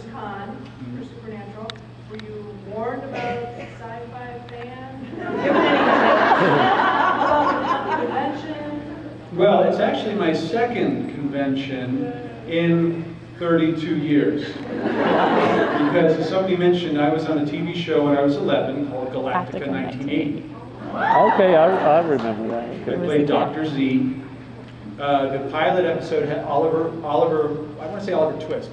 first con for Supernatural. Were you warned about sci-fi fan? Convention? Well, it's actually my second convention in 32 years. Because as somebody mentioned, I was on a TV show when I was 11 called Galactica 1980. Okay, I remember that. I played Dr. Z. The pilot episode had Oliver, I want to say Oliver Twist,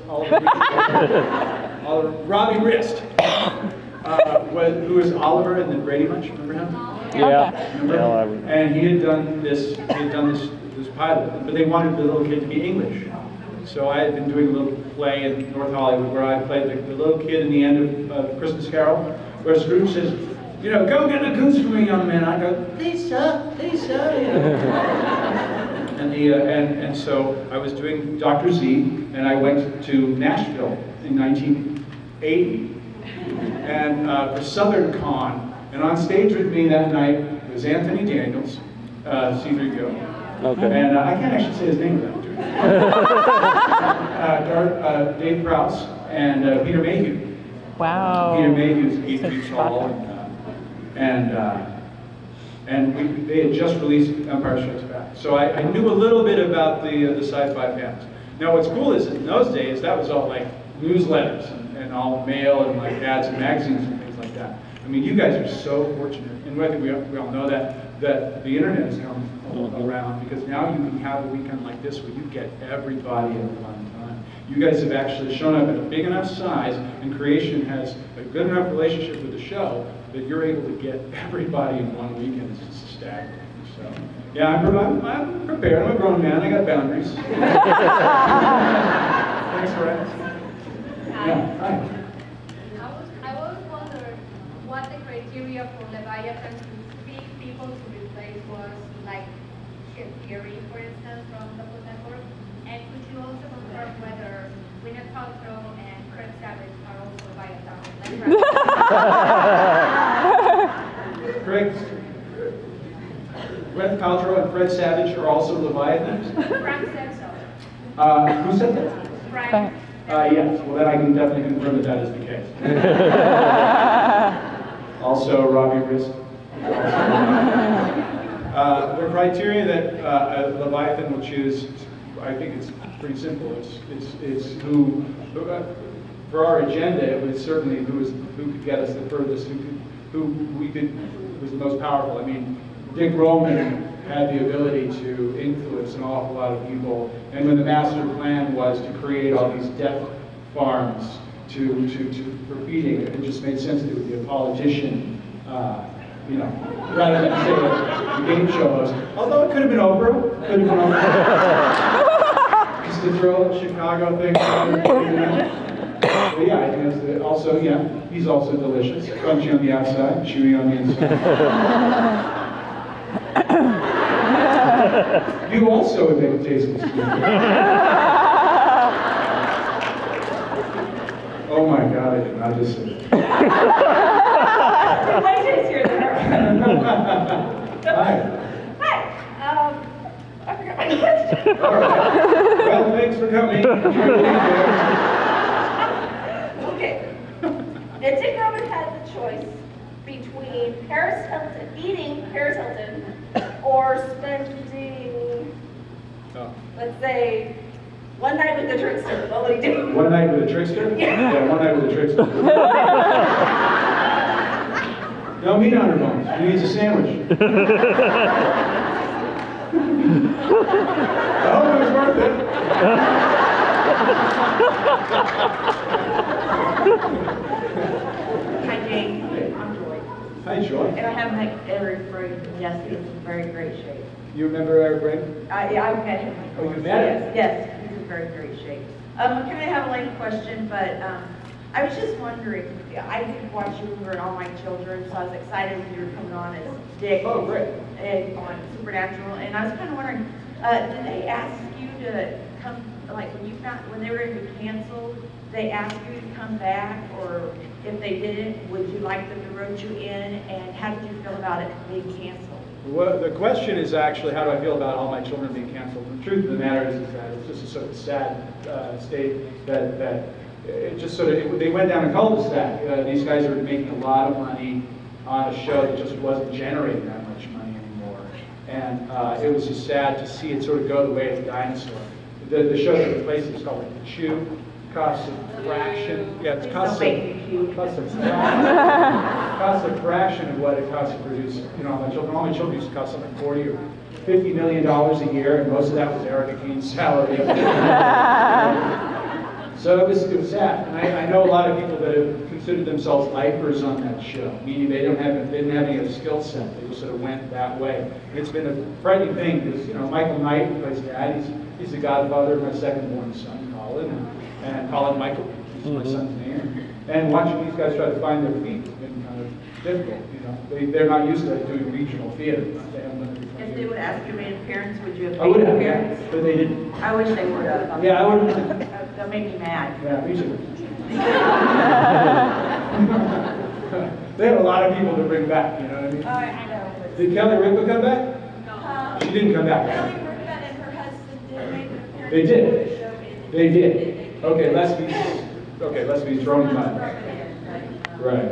Robbie Wrist, who was Oliver in the Brady Bunch, remember him? Yeah. Remember? Yeah, I remember. And he had done this pilot, but they wanted the little kid to be English. So I had been doing a little play in North Hollywood where I played the little kid in the end of Christmas Carol, where Scrooge says, you know, go get a goose for me, young man. I go, please, sir, please, sir. You know. And so I was doing Dr. Z, and I went to Nashville in 1980 and for Southern Con. And on stage with me that night was Anthony Daniels, C3PO. Okay. And I can't actually say his name without doing it. Dave Prowse and Peter Mayhew. Wow. Peter Mayhew's 8 feet tall. They had just released Empire Strikes Back. So I knew a little bit about the sci-fi fans. Now what's cool is in those days, that was all like newsletters and all mail and like ads and magazines and things like that. I mean, you guys are so fortunate. And I think we all know that the internet has come around, because now you can have a weekend like this where you get everybody at one time. You guys have actually shown up at a big enough size, and Creation has a good enough relationship with the show that you're able to get everybody in one weekend. It's just staggering. So, yeah, I'm prepared. I'm a grown man. I got boundaries. Thanks for asking. Yeah, hi. I always wondered what the criteria for Leviathan to speak people to replace was, like Theory, for instance, from the Food Network. And could you also confirm whether Gwyneth Paltrow and Fred Savage are also Leviathan? Gwyneth Paltrow and Fred Savage are also Leviathans? Frank said so. Who said that? Frank. Yes, well then I can definitely confirm that that is the case. Also, Robbie Wrist. The criteria that a Leviathan will choose, I think it's pretty simple. It's who for our agenda, it was certainly who could get us the furthest, who was the most powerful. I mean, Dick Roman had the ability to influence an awful lot of people, and when the master plan was to create all these death farms for feeding, it just made sense that it would be a politician, you know, rather than say a game show host. Although it could have been Oprah, could have been Oprah. Just to throw a Chicago thing. But yeah, I think that's also, yeah, he's also delicious. Crunchy on the outside, chewy on the inside. You also would make a tasty stew. Oh my God, I did not just say that. My tastier there. Hi. Hi. I forgot my question. All right. Well, thanks for coming. Okay. If Dick Roman had the choice between eating Paris Hilton, or spending, let's say, one night with the trickster, what would he do? One night with a trickster? Yeah, one night with a trickster. No meat on her bones. He needs a sandwich. I hope it was worth it. Hi, Jane. I'm Joy. Hi, Joy. And I have met Eric Briggs. Yes, he's in very great shape. You remember Eric Briggs? Yeah, I've met him. Oh, you met him? Yes, he's in very great shape. Kind of have a lame question, but I was just wondering, I did watch you when we were in All My Children, so I was excited when you were coming on as Dick. Oh, great. And on Supernatural, and I was kind of wondering, did they ask you to come, like when they were going to be canceled, they asked you to come back, or if they didn't, would you like them to road you in, and how did you feel about it being canceled? Well, the question is actually, how do I feel about All My Children being canceled? The truth of the matter is that it's just such a sad state that it just sort of, they went down a cul-de-sac. These guys are making a lot of money on a show that just wasn't generating that much money anymore. And it was just sad to see it sort of go the way of the dinosaur. The show that replaced it was called like The Chew. Costs a fraction. Yeah, it's costs a fraction of what it costs to produce. You know, all my children used to cost something like $40 or $50 million a year, and most of that was Erica Keene's salary. So it was sad. And I know a lot of people that have considered themselves lifers on that show, meaning they didn't have any other skill set. They just sort of went that way. It's been a frightening thing because, you know, Michael Knight, who plays Dad, he's the godfather of my second-born son, Colin, and Colin Michael, is my son's name. And watching these guys try to find their feet has been kind of difficult. You know, they're not used to doing regional theater. If they would ask you to make an appearance, would you have I would made an have, appearance? yeah, but they didn't. I wish they would have. Yeah, I would have. That made me mad. Yeah, me too. They have a lot of people to bring back, you know what I mean? I know. Did Kelly Ripa come back? She didn't come back. Kelly Ripa and her husband did make an appearance. They did. on the show. They did. Okay, let's be thrown by. Right.